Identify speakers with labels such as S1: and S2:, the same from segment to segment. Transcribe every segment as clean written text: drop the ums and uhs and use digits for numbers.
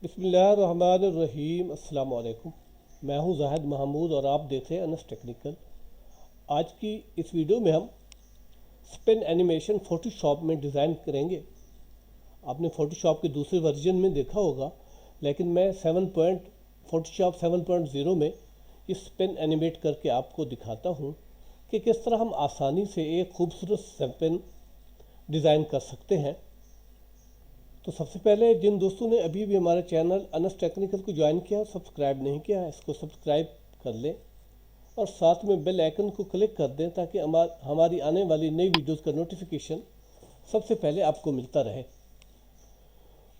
S1: बिस्मिल्लाहिर्रहमानिर्रहीम। अस्सलाम वालेकुम। मैं हूं जाहिद महमूद और आप देख रहे हैं अनस टेक्निकल। आज की इस वीडियो में हम स्पिन एनिमेशन फ़ोटोशॉप में डिज़ाइन करेंगे। आपने फ़ोटोशॉप के दूसरे वर्जन में देखा होगा, लेकिन मैं फ़ोटोशॉप 7.0 में ये स्पिन एनिमेट करके आपको दिखाता हूँ कि किस तरह हम आसानी से एक खूबसूरत स्पिन डिज़ाइन कर सकते हैं। तो सबसे पहले जिन दोस्तों ने अभी भी हमारे चैनल अनस टेक्निकल को ज्वाइन किया, सब्सक्राइब नहीं किया है, इसको सब्सक्राइब कर लें और साथ में बेल आइकन को क्लिक कर दें ताकि हमारी आने वाली नई वीडियोस का नोटिफिकेशन सबसे पहले आपको मिलता रहे।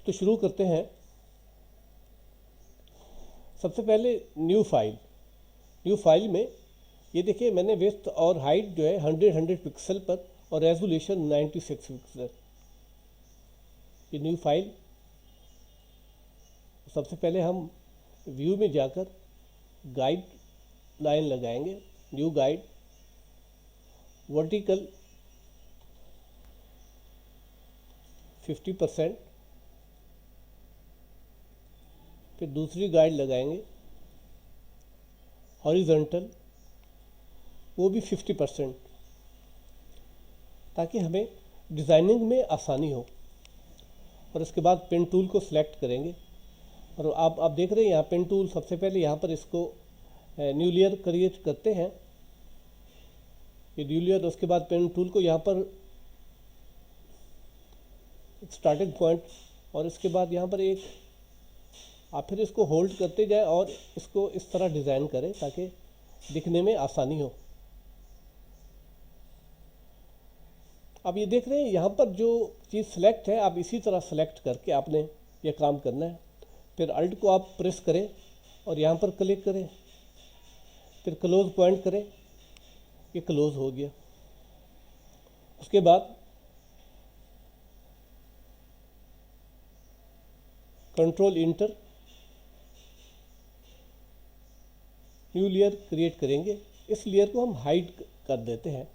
S1: तो शुरू करते हैं। सबसे पहले न्यू फाइल में ये देखिए, मैंने विड्थ और हाइट जो है 100 पिक्सल पर और रेजोल्यूशन 96 पिक्सल। ये न्यू फाइल। सबसे पहले हम व्यू में जाकर गाइड लाइन लगाएंगे। न्यू गाइड, वर्टिकल 50%, फिर दूसरी गाइड लगाएंगे हॉरिजॉन्टल, वो भी 50%, ताकि हमें डिज़ाइनिंग में आसानी हो। और इसके बाद पेन टूल को सिलेक्ट करेंगे और आप देख रहे हैं यहाँ पेन टूल। सबसे पहले यहाँ पर इसको न्यू लेयर क्रिएट करते हैं, ये न्यू लेयर। उसके बाद पेन टूल को यहाँ पर स्टार्टिंग पॉइंट और इसके बाद यहाँ पर एक आप फिर इसको होल्ड करते जाएं और इसको इस तरह डिज़ाइन करें ताकि दिखने में आसानी हो। अब ये देख रहे हैं यहाँ पर जो चीज़ सेलेक्ट है, आप इसी तरह सेलेक्ट करके आपने ये काम करना है। फिर अल्ट को आप प्रेस करें और यहाँ पर क्लिक करें, फिर क्लोज पॉइंट करें, ये क्लोज हो गया। उसके बाद control inter, new layer create करेंगे। इस लेयर को हम हाइड कर देते हैं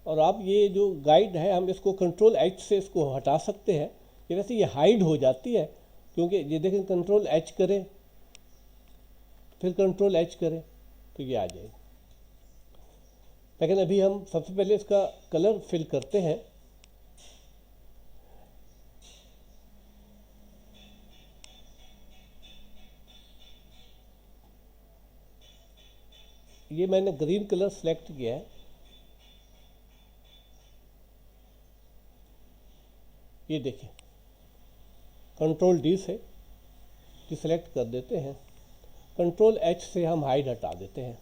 S1: और आप ये जो गाइड है हम इसको कंट्रोल एच से इसको हटा सकते हैं। ये वैसे ये हाइड हो जाती है क्योंकि ये देखें, कंट्रोल एच करें फिर कंट्रोल एच करें तो ये आ जाएगी। लेकिन अभी हम सबसे पहले इसका कलर फिल करते हैं। ये मैंने ग्रीन कलर सेलेक्ट किया है। ये देखिए, कंट्रोल डी से डिसेलेक्ट कर देते हैं, कंट्रोल एच से हम हाइड हटा देते हैं।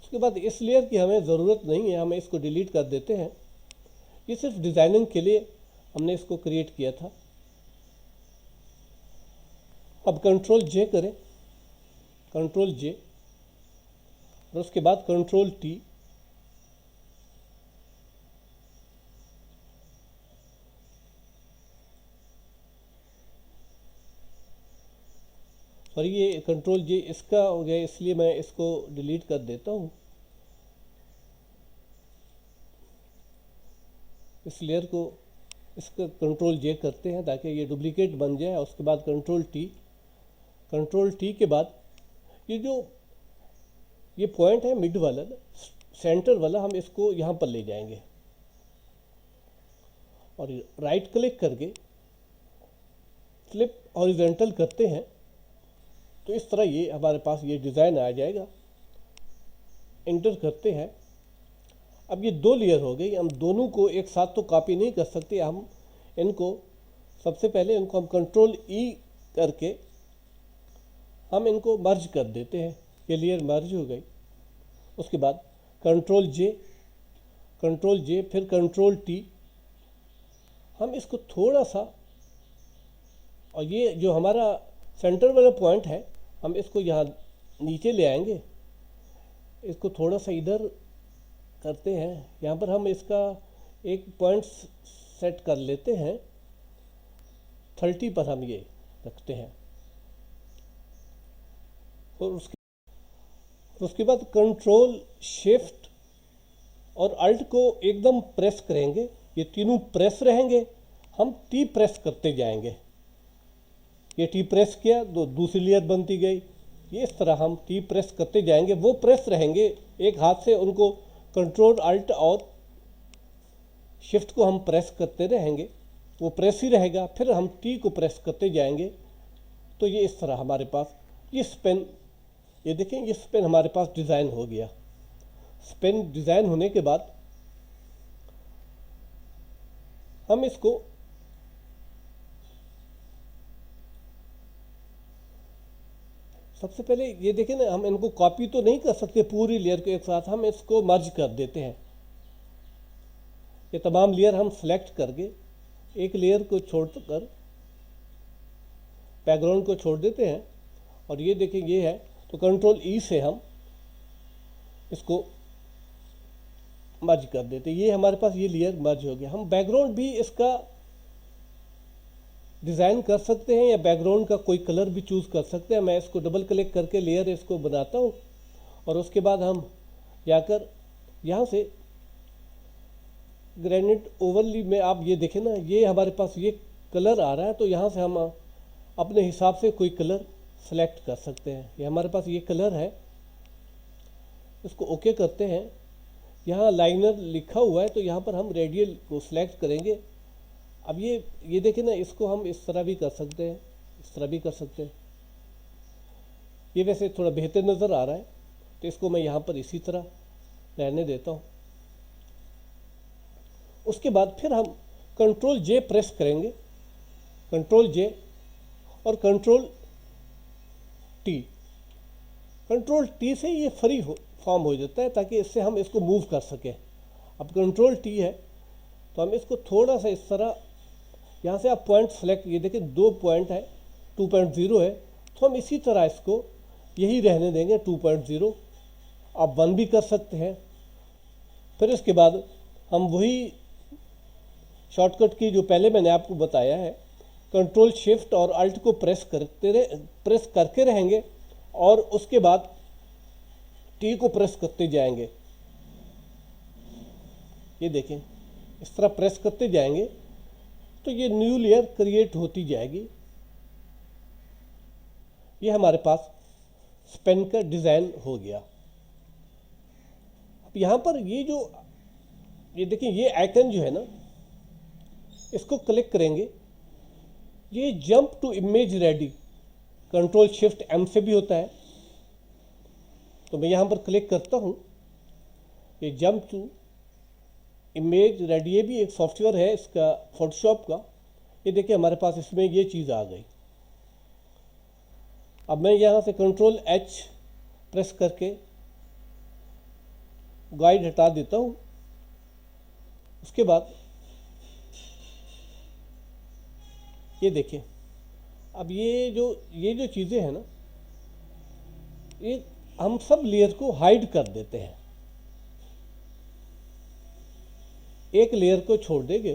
S1: उसके बाद इस लेयर की हमें ज़रूरत नहीं है, हमें इसको डिलीट कर देते हैं। ये सिर्फ डिज़ाइनिंग के लिए हमने इसको क्रिएट किया था। अब कंट्रोल जे करें, कंट्रोल जे और उसके बाद कंट्रोल टी, और ये कंट्रोल जे इसका हो गया, इसलिए मैं इसको डिलीट कर देता हूँ। इस लेयर को इसका कंट्रोल जे करते हैं ताकि ये डुप्लीकेट बन जाए। उसके बाद कंट्रोल टी के बाद ये जो ये पॉइंट है मिड वाला, सेंटर वाला, हम इसको यहाँ पर ले जाएंगे और राइट क्लिक करके फ्लिप हॉरिजॉन्टल करते हैं तो इस तरह ये हमारे पास ये डिज़ाइन आ जाएगा। एंटर करते हैं। अब ये दो लेयर हो गई, हम दोनों को एक साथ तो कॉपी नहीं कर सकते। हम इनको सबसे पहले इनको हम कंट्रोल ई करके हम इनको मर्ज कर देते हैं। ये लेयर मर्ज हो गई। उसके बाद कंट्रोल जे फिर कंट्रोल टी, हम इसको थोड़ा सा, और ये जो हमारा सेंटर वाला पॉइंट है हम इसको यहाँ नीचे ले आएंगे। इसको थोड़ा सा इधर करते हैं। यहाँ पर हम इसका एक पॉइंट सेट कर लेते हैं, 30 पर हम ये रखते हैं। और उसके बाद कंट्रोल शिफ्ट और अल्ट को एकदम प्रेस करेंगे। ये तीनों प्रेस रहेंगे, हम टी प्रेस करते जाएंगे। ये टी प्रेस किया तो दूसरी लेयर बनती गई। ये इस तरह हम टी प्रेस करते जाएंगे, वो प्रेस रहेंगे एक हाथ से, उनको कंट्रोल अल्ट और शिफ्ट को हम प्रेस करते रहेंगे, वो प्रेस ही रहेगा, फिर हम टी को प्रेस करते जाएंगे। तो ये इस तरह हमारे पास ये स्पेन, ये देखें ये स्पेन हमारे पास डिज़ाइन हो गया। स्पेन डिज़ाइन होने के बाद हम इसको सबसे पहले ये देखें ना, हम इनको कॉपी तो नहीं कर सकते पूरी लेयर को एक साथ, हम इसको मर्ज कर देते हैं। ये तमाम लेयर हम सेलेक्ट करके एक लेयर को छोड़कर बैकग्राउंड को छोड़ देते हैं, और ये देखें ये है, तो कंट्रोल ई से हम इसको मर्ज कर देते हैं। ये हमारे पास ये लेयर मर्ज हो गया। हम बैकग्राउंड भी इसका डिज़ाइन कर सकते हैं या बैकग्राउंड का कोई कलर भी चूज़ कर सकते हैं। मैं इसको डबल क्लिक करके लेयर इसको बनाता हूँ, और उसके बाद हम जाकर यहाँ से ग्रेनाइट ओवरली में आप ये देखें ना, ये हमारे पास ये कलर आ रहा है, तो यहाँ से हम अपने हिसाब से कोई कलर सेलेक्ट कर सकते हैं। ये हमारे पास ये कलर है, इसको ओके करते हैं। यहाँ लाइनर लिखा हुआ है, तो यहाँ पर हम रेडियल को सिलेक्ट करेंगे। अब ये देखें ना, इसको हम इस तरह भी कर सकते हैं, इस तरह भी कर सकते हैं। ये वैसे थोड़ा बेहतर नज़र आ रहा है, तो इसको मैं यहाँ पर इसी तरह रहने देता हूँ। उसके बाद फिर हम कंट्रोल जे प्रेस करेंगे, कंट्रोल जे और कंट्रोल टी। कंट्रोल टी से ये फ्री फॉर्म हो जाता है, ताकि इससे हम इसको मूव कर सकें। अब कंट्रोल टी है, तो हम इसको थोड़ा सा इस तरह, यहाँ से आप पॉइंट सेलेक्ट, ये देखिए 2 पॉइंट है, 2.0 है, तो हम इसी तरह इसको यही रहने देंगे 2.0। आप 1 भी कर सकते हैं। फिर इसके बाद हम वही शॉर्टकट की जो पहले मैंने आपको बताया है, कंट्रोल शिफ्ट और अल्ट को प्रेस करके रहेंगे, और उसके बाद टी को प्रेस करते जाएंगे। ये देखें इस तरह प्रेस करते जाएंगे, तो ये न्यू लेयर क्रिएट होती जाएगी। ये हमारे पास स्पेन का डिज़ाइन हो गया। अब यहाँ पर ये देखिए ये आइकन जो है ना, इसको क्लिक करेंगे, ये jump to image ready control shift M से भी होता है। तो मैं यहाँ पर क्लिक करता हूँ, ये जंप टू इमेज रेडी, ये भी एक सॉफ्टवेयर है इसका फोटोशॉप का। ये देखिए हमारे पास इसमें ये चीज़ आ गई। अब मैं यहाँ से कंट्रोल एच प्रेस करके गाइड हटा देता हूँ। उसके बाद ये देखिए, अब ये जो चीज़ें हैं ना, ये हम सब लेयर को हाइड कर देते हैं। एक लेयर को छोड़ देंगे,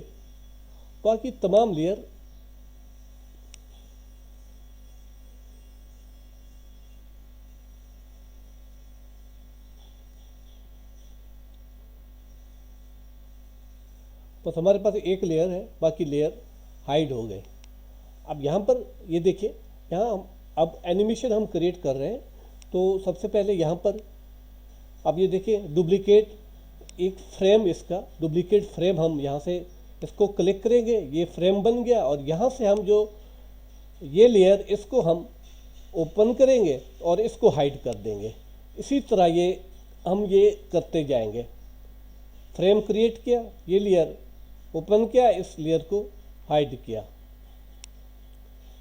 S1: बाकी तमाम लेयर बस हमारे पास एक लेयर है, बाकी लेयर हाइड हो गए। अब यहाँ पर ये देखिए, यहाँ अब एनिमेशन हम क्रिएट कर रहे हैं। तो सबसे पहले यहाँ पर अब ये देखिए डुप्लीकेट एक फ्रेम, इसका डुप्लीकेट फ्रेम, हम यहाँ से इसको क्लिक करेंगे, ये फ्रेम बन गया। और यहाँ से हम जो ये लेयर, इसको हम ओपन करेंगे और इसको हाइड कर देंगे। इसी तरह हम ये करते जाएंगे। फ्रेम क्रिएट किया, ये लेयर ओपन किया, इस लेयर को हाइड किया।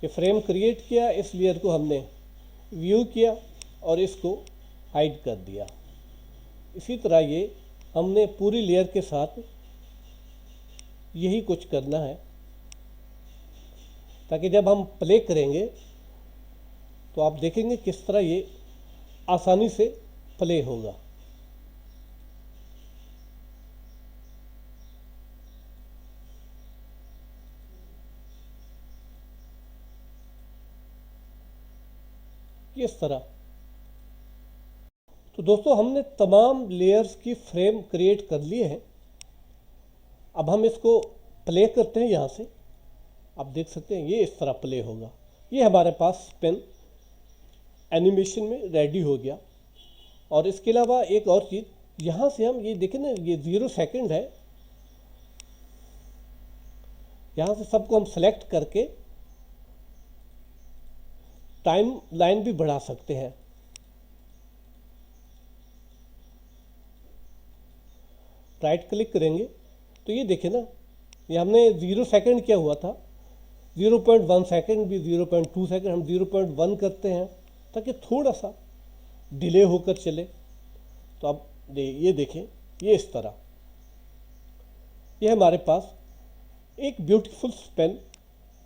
S1: ये फ्रेम क्रिएट किया, इस लेयर को हमने व्यू किया और इसको हाइड कर दिया। इसी तरह ये हमने पूरी लेयर के साथ यही कुछ करना है, ताकि जब हम प्ले करेंगे तो आप देखेंगे किस तरह ये आसानी से प्ले होगा। इस तरह। तो दोस्तों हमने तमाम लेयर्स की फ्रेम क्रिएट कर लिए हैं। अब हम इसको प्ले करते हैं। यहाँ से आप देख सकते हैं ये इस तरह प्ले होगा। ये हमारे पास पेन एनिमेशन में रेडी हो गया। और इसके अलावा एक और चीज़, यहाँ से हम ये देखें ना, ये 0 सेकंड है, यहाँ से सबको हम सेलेक्ट करके टाइम लाइन भी बढ़ा सकते हैं। राइट क्लिक करेंगे तो ये देखें ना, ये हमने 0 सेकंड किया हुआ था, 0.1 सेकंड भी, 0.2 सेकंड हम 0.1 करते हैं ताकि थोड़ा सा डिले होकर चले। तो अब ये देखें, ये इस तरह ये हमारे पास एक ब्यूटीफुल पेन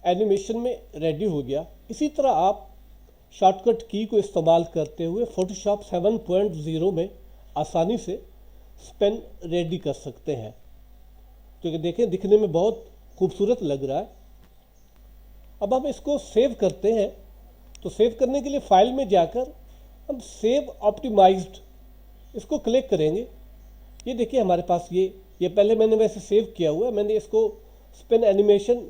S1: एनिमेशन में रेडी हो गया। इसी तरह आप शॉर्टकट की को इस्तेमाल करते हुए फोटोशॉप 7.0 में आसानी से पेन रेडी कर सकते हैं। तो देखें, दिखने में बहुत खूबसूरत लग रहा है। अब हम इसको सेव करते हैं। तो सेव करने के लिए फाइल में जाकर हम सेव ऑप्टिमाइज्ड इसको क्लिक करेंगे। ये देखिए हमारे पास ये पहले मैंने वैसे सेव किया हुआ है, मैंने इसको पेन एनिमेशन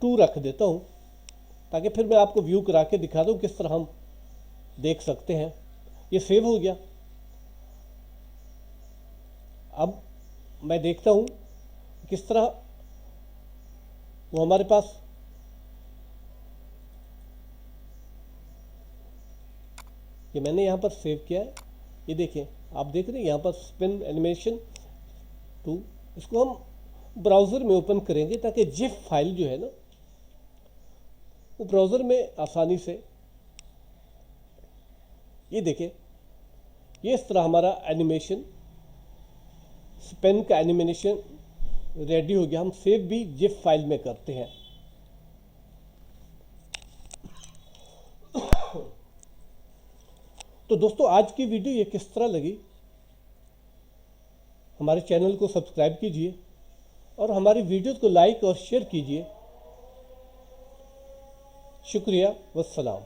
S1: 2 रख देता हूँ ताकि फिर मैं आपको व्यू करा के दिखा दूँ किस तरह हम देख सकते हैं। ये सेव हो गया। अब मैं देखता हूँ किस तरह वो हमारे पास ये मैंने यहाँ पर सेव किया है। ये देखिए, आप देख रहे हैं यहाँ पर पेन एनिमेशन 2। इसको हम ब्राउज़र में ओपन करेंगे ताकि जिप फाइल जो है ना, वो ब्राउज़र में आसानी से, ये देखिए, ये इस तरह हमारा एनिमेशन, पेन का एनिमेशन रेडी हो गया। हम सेव भी जिप फाइल में करते हैं। तो दोस्तों, आज की वीडियो ये किस तरह लगी, हमारे चैनल को सब्सक्राइब कीजिए और हमारी वीडियोस को लाइक और शेयर कीजिए। शुक्रिया, वस्सलाम।